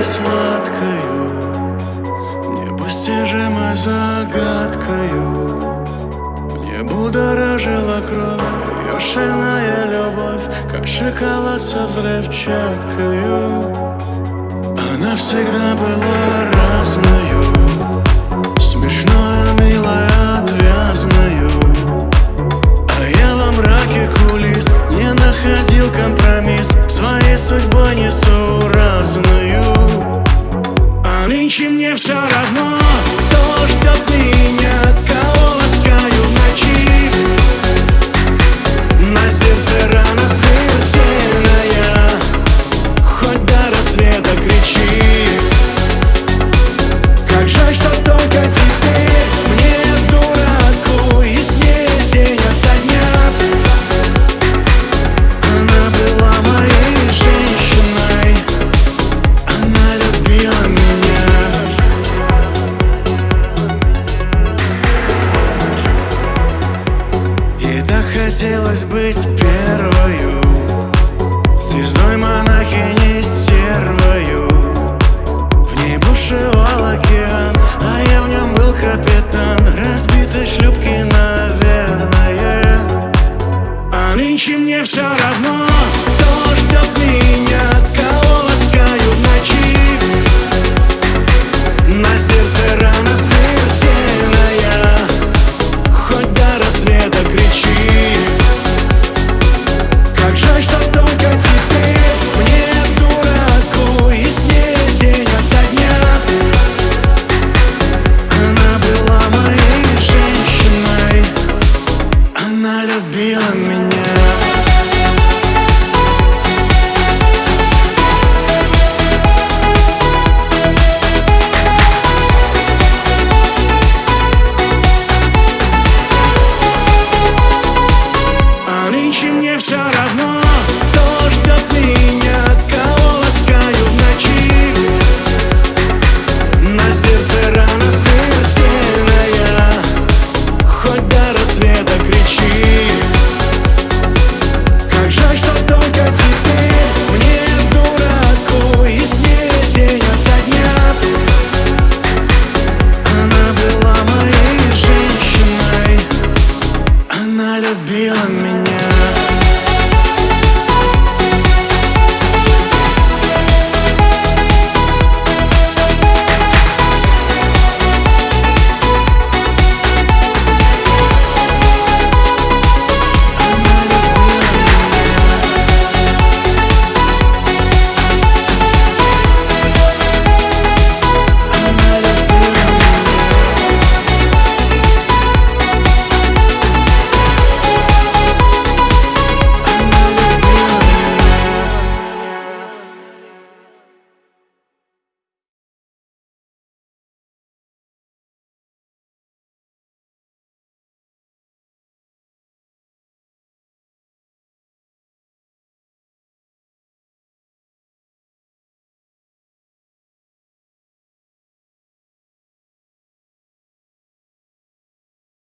сладкою, непостижимой загадкою. Мне будоражила кровь, ее шальная любовь, как шоколад со взрывчаткою. Она всегда была разною, смешною, милой, отвязною. А я во мраке кулис не находил компромисс, своей судьбой несуразную. А нынче мне все равно, кто ждет меня, кого ласкаю в ночи. На сердце рана смертельная, хоть до рассвета кричи. Как жаль, что только теперь мне, дураку, яснее день ото дня. Она была моей женщиной, она любила меня. И так хотелось быть